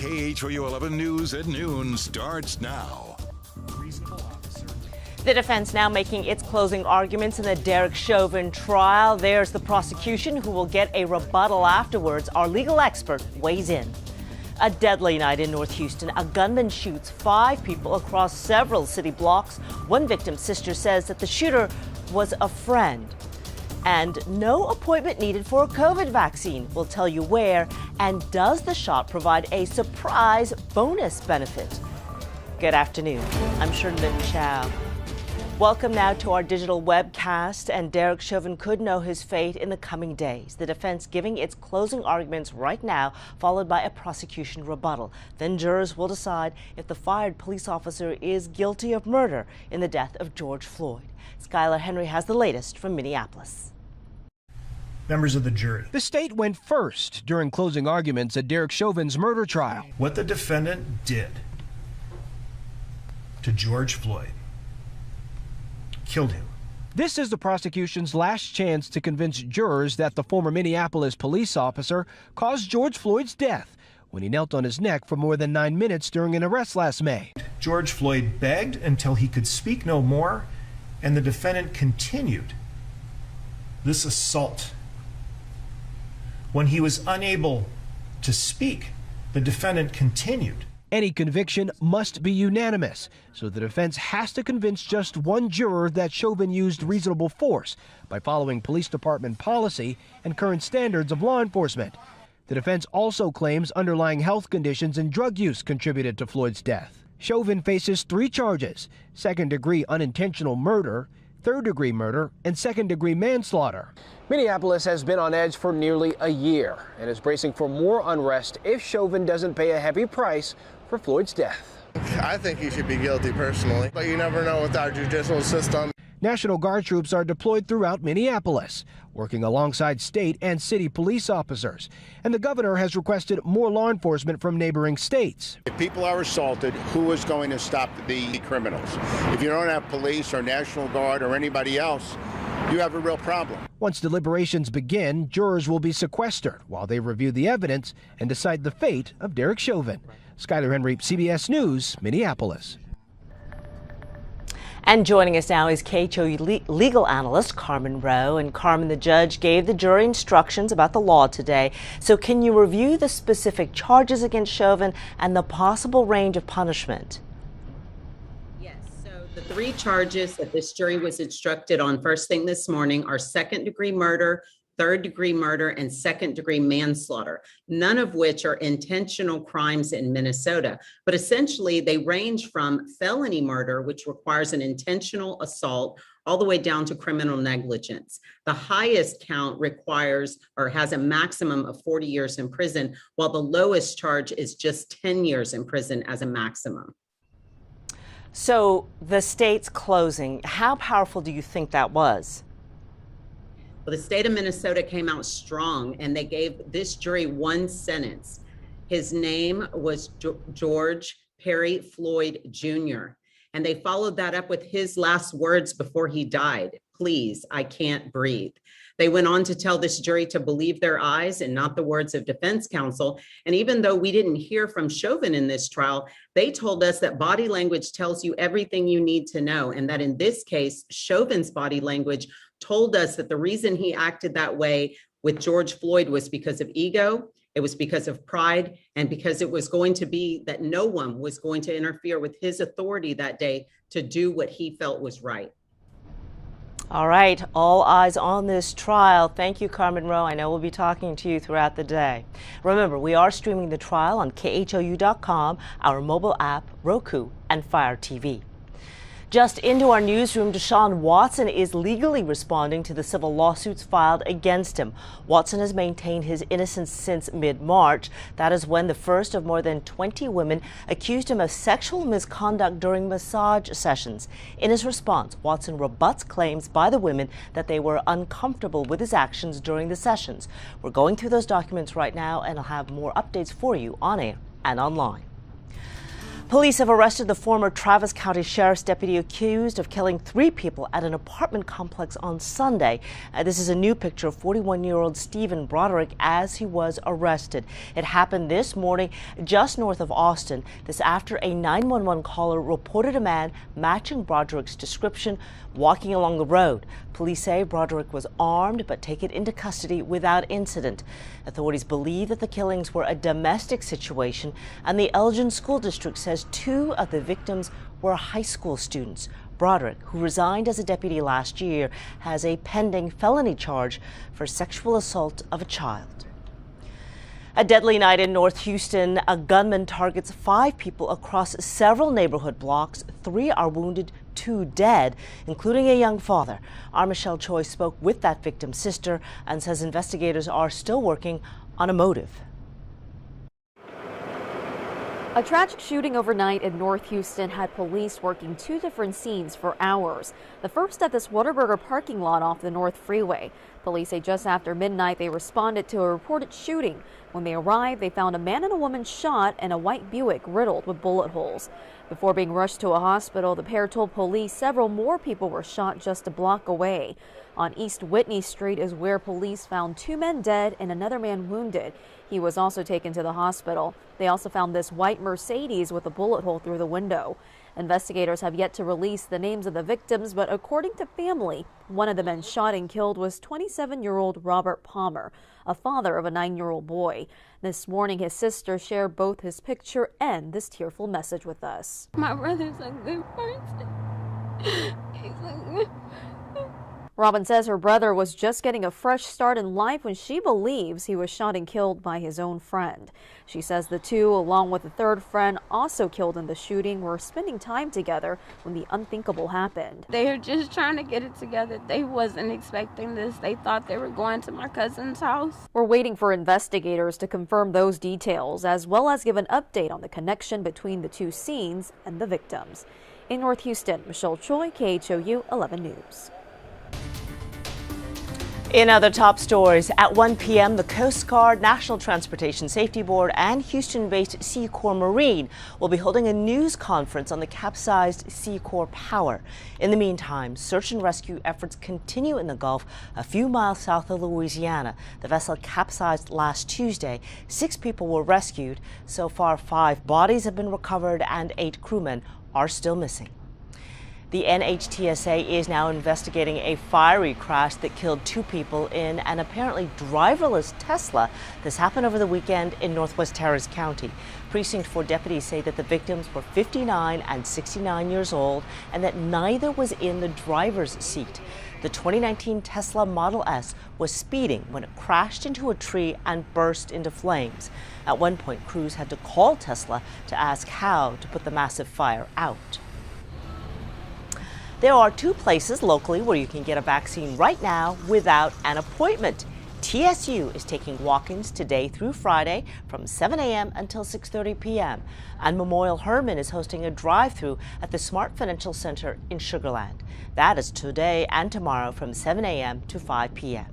KHOU 11 News at noon starts now. The defense now making its closing arguments in the Derek Chauvin trial. There's the prosecution, who will get a rebuttal afterwards. Our legal expert weighs in. A deadly night in North Houston. A gunman shoots 5 people across several city blocks. One victim's sister says that the shooter was a friend. And no appointment needed for a COVID vaccine. We'll tell you where. And does the shot provide a surprise bonus benefit? Good afternoon. I'm Shirley Chow. Welcome now to our digital webcast, and Derek Chauvin could know his fate in the coming days. The defense giving its closing arguments right now, followed by a prosecution rebuttal. Then jurors will decide if the fired police officer is guilty of murder in the death of George Floyd. Skylar Henry has the latest from Minneapolis. Members of the jury. The state went first during closing arguments at Derek Chauvin's murder trial. What the defendant did to George Floyd killed him. This is the prosecution's last chance to convince jurors that the former Minneapolis police officer caused George Floyd's death when he knelt on his neck for more than 9 minutes during an arrest last May. George Floyd begged until he could speak no more, and the defendant continued this assault. When he was unable to speak, the defendant continued. Any conviction must be unanimous, so the defense has to convince just one juror that Chauvin used reasonable force by following police department policy and current standards of law enforcement. The defense also claims underlying health conditions and drug use contributed to Floyd's death. Chauvin faces 3 charges: second-degree unintentional murder, third-degree murder, and second-degree manslaughter. Minneapolis has been on edge for nearly a year and is bracing for more unrest if Chauvin doesn't pay a heavy price for Floyd's death. I think he should be guilty personally, but you never know with our judicial system. National Guard troops are deployed throughout Minneapolis, working alongside state and city police officers. And the governor has requested more law enforcement from neighboring states. If people are assaulted, who is going to stop the criminals? If you don't have police or National Guard or anybody else, you have a real problem. Once deliberations begin, jurors will be sequestered while they review the evidence and decide the fate of Derek Chauvin. Skylar Henry, CBS News, Minneapolis. And joining us now is KHOU legal analyst Carmen Rowe. And Carmen, the judge gave the jury instructions about the law today. So can you review the specific charges against Chauvin and the possible range of punishment? Yes, so the 3 charges that this jury was instructed on first thing this morning are second-degree murder, third-degree murder, and second-degree manslaughter, none of which are intentional crimes in Minnesota. But essentially, they range from felony murder, which requires an intentional assault, all the way down to criminal negligence. The highest count requires or has a maximum of 40 years in prison, while the lowest charge is just 10 years in prison as a maximum. So the state's closing, how powerful do you think that was? Well, the state of Minnesota came out strong, and they gave this jury one sentence. His name was George Perry Floyd Jr., and they followed that up with his last words before he died: "Please, I can't breathe." They went on to tell this jury to believe their eyes and not the words of defense counsel. And even though we didn't hear from Chauvin in this trial, they told us that body language tells you everything you need to know, and that in this case, Chauvin's body language told us that the reason he acted that way with George Floyd was because of ego, it was because of pride, and because it was going to be that no one was going to interfere with his authority that day to do what he felt was right. All right, all eyes on this trial. Thank you, Carmen Rowe. I know we'll be talking to you throughout the day. Remember, we are streaming the trial on KHOU.com, our mobile app, Roku, and Fire TV. Just into our newsroom, Deshaun Watson is legally responding to the civil lawsuits filed against him. Watson has maintained his innocence since mid-March. That is when the first of more than 20 women accused him of sexual misconduct during massage sessions. In his response, Watson rebuts claims by the women that they were uncomfortable with his actions during the sessions. We're going through those documents right now, and I'll have more updates for you on air and online. Police have arrested the former Travis County Sheriff's deputy accused of killing 3 people at an apartment complex on Sunday. This is a new picture of 41-year-old Stephen Broderick as he was arrested. It happened this morning just north of Austin. This after a 911 caller reported a man matching Broderick's description walking along the road. Police say Broderick was armed but taken into custody without incident. Authorities believe that the killings were a domestic situation, and the Elgin School District says 2 of the victims were high school students. Broderick, who resigned as a deputy last year, has a pending felony charge for sexual assault of a child. A deadly night in North Houston. A gunman targets 5 people across several neighborhood blocks. 3 are wounded, 2 dead, including a young father. Our Michelle Choi spoke with that victim's sister and says investigators are still working on a motive. A tragic shooting overnight in North Houston had police working 2 different scenes for hours. The first at this Whataburger parking lot off the North Freeway. Police say just after midnight they responded to a reported shooting. When they arrived, they found a man and a woman shot and a white Buick riddled with bullet holes. Before being rushed to a hospital, the pair told police several more people were shot just a block away. On East Whitney Street is where police found 2 men dead and another man wounded. He was also taken to the hospital. They also found this white Mercedes with a bullet hole through the window. Investigators have yet to release the names of the victims, but according to family, one of the men shot and killed was 27-year-old Robert Palmer, a father of a 9-year-old boy. This morning, his sister shared both his picture and this tearful message with us. My brother's a good person. He's a good. Robin says her brother was just getting a fresh start in life when she believes he was shot and killed by his own friend. She says the 2, along with a 3rd friend also killed in the shooting, were spending time together when the unthinkable happened. They were just trying to get it together. They wasn't expecting this. They thought they were going to my cousin's house. We're waiting for investigators to confirm those details, as well as give an update on the connection between the 2 scenes and the victims. In North Houston, Michelle Choi, KHOU 11 News. In other top stories, at 1 p.m., the Coast Guard, National Transportation Safety Board, and Houston-based Sea Corps Marine will be holding a news conference on the capsized Sea Corps Power. In the meantime, search and rescue efforts continue in the Gulf a few miles south of Louisiana. The vessel capsized last Tuesday. 6 people were rescued. So far, 5 bodies have been recovered and 8 crewmen are still missing. The NHTSA is now investigating a fiery crash that killed 2 people in an apparently driverless Tesla. This happened over the weekend in Northwest Harris County. Precinct 4 deputies say that the victims were 59 and 69 years old and that neither was in the driver's seat. The 2019 Tesla Model S was speeding when it crashed into a tree and burst into flames. At one point, crews had to call Tesla to ask how to put the massive fire out. There are 2 places locally where you can get a vaccine right now without an appointment. TSU is taking walk-ins today through Friday from 7 a.m. until 6:30 p.m. And Memorial Hermann is hosting a drive-through at the Smart Financial Center in Sugar Land. That is today and tomorrow from 7 a.m. to 5 p.m.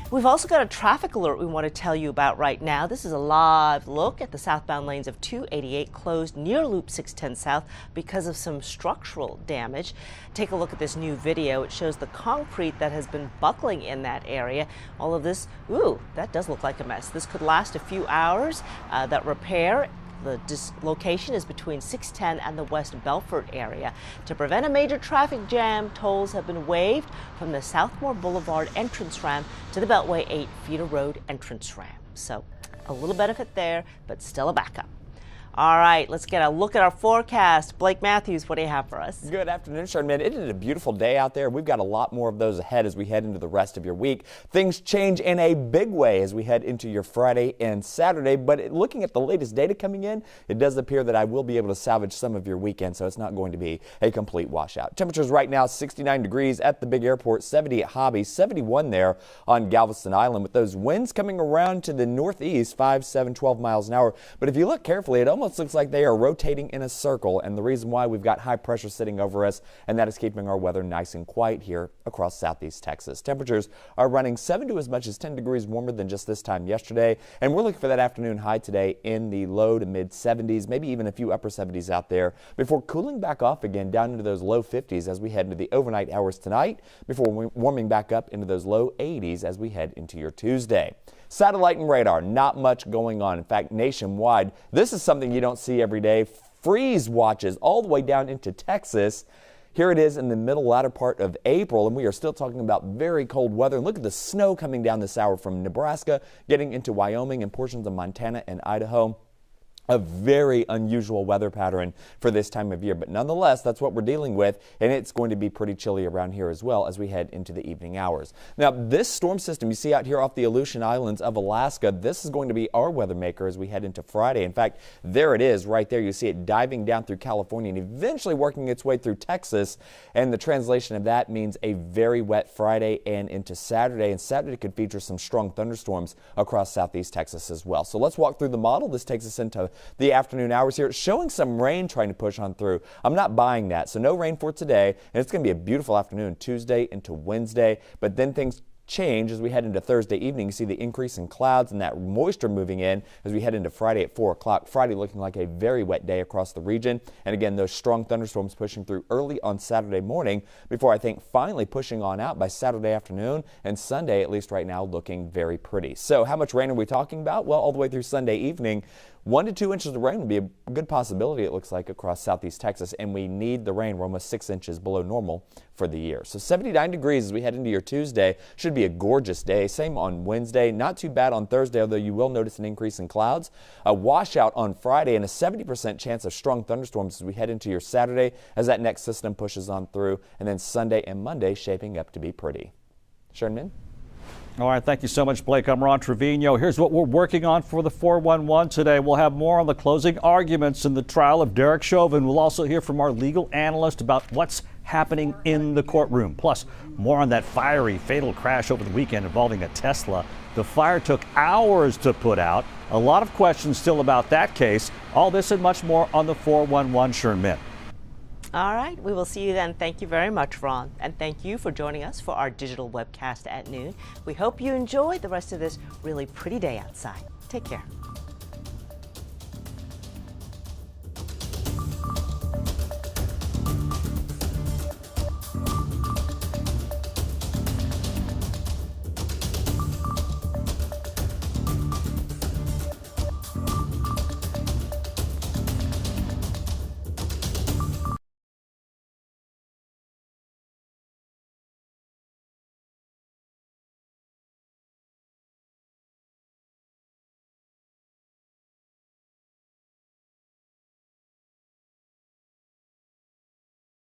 We've also got a traffic alert we want to tell you about right now. This is a live look at the southbound lanes of 288 closed near Loop 610 South because of some structural damage. Take a look at this new video. It shows the concrete that has been buckling in that area. All of this, that does look like a mess. This could last a few hours. That repair. The location is between 610 and the West Belfort area. To prevent a major traffic jam, tolls have been waived from the Southmore Boulevard entrance ramp to the Beltway 8 Feeder Road entrance ramp. So a little benefit there, but still a backup. All right, let's get a look at our forecast. Blake Matthews, what do you have for us? Good afternoon, Charmaine. It is a beautiful day out there. We've got a lot more of those ahead as we head into the rest of your week. Things change in a big way as we head into your Friday and Saturday, but looking at the latest data coming in, it does appear that I will be able to salvage some of your weekend, so it's not going to be a complete washout. Temperatures right now 69 degrees at the big airport, 70 at Hobby, 71 there on Galveston Island with those winds coming around to the northeast, 5, 7, 12 miles an hour. But if you look carefully, it almost almost looks like they are rotating in a circle, and the reason why we've got high pressure sitting over us, and that is keeping our weather nice and quiet here across southeast Texas. Temperatures are running 7 to as much as 10 degrees warmer than just this time yesterday, and we're looking for that afternoon high today in the low to mid 70s, maybe even a few upper 70s out there, before cooling back off again down into those low 50s as we head into the overnight hours tonight, before warming back up into those low 80s as we head into your Tuesday. Satellite and radar, not much going on. In fact, nationwide, this is something you don't see every day. Freeze watches all the way down into Texas. Here it is in the latter part of April, and we are still talking about very cold weather. And look at the snow coming down this hour from Nebraska, getting into Wyoming and portions of Montana and Idaho. A very unusual weather pattern for this time of year, but nonetheless, that's what we're dealing with, and it's going to be pretty chilly around here as well as we head into the evening hours. Now, this storm system you see out here off the Aleutian Islands of Alaska, this is going to be our weather maker as we head into Friday. In fact, there it is right there. You see it diving down through California and eventually working its way through Texas, and the translation of that means a very wet Friday and into Saturday, and Saturday could feature some strong thunderstorms across southeast Texas as well. So let's walk through the model. This takes us into the afternoon hours here. It's showing some rain trying to push on through. I'm not buying that, so no rain for today, and it's going to be a beautiful afternoon Tuesday into Wednesday, but then things change as we head into Thursday evening. You see the increase in clouds and that moisture moving in as we head into Friday at 4 o'clock. Friday looking like a very wet day across the region. And again, those strong thunderstorms pushing through early on Saturday morning before I think finally pushing on out by Saturday afternoon, and Sunday, at least right now, looking very pretty. So how much rain are we talking about? Well, all the way through Sunday evening, 1 to 2 inches of rain would be a good possibility, it looks like, across southeast Texas, and we need the rain. We're almost 6 inches below normal for the year. So 79 degrees as we head into your Tuesday. Should be a gorgeous day. Same on Wednesday. Not too bad on Thursday, although you will notice an increase in clouds. A washout on Friday and a 70% chance of strong thunderstorms as we head into your Saturday as that next system pushes on through. And then Sunday and Monday shaping up to be pretty. Sherman? All right, thank you so much, Blake. I'm Ron Trevino. Here's what we're working on for the 411 today. We'll have more on the closing arguments in the trial of Derek Chauvin. We'll also hear from our legal analyst about what's happening in the courtroom. Plus, more on that fiery, fatal crash over the weekend involving a Tesla. The fire took hours to put out. A lot of questions still about that case. All this and much more on the 411 Sherman. All right, we will see you then. Thank you very much, Ron. And thank you for joining us for our digital webcast at noon. We hope you enjoy the rest of this really pretty day outside. Take care.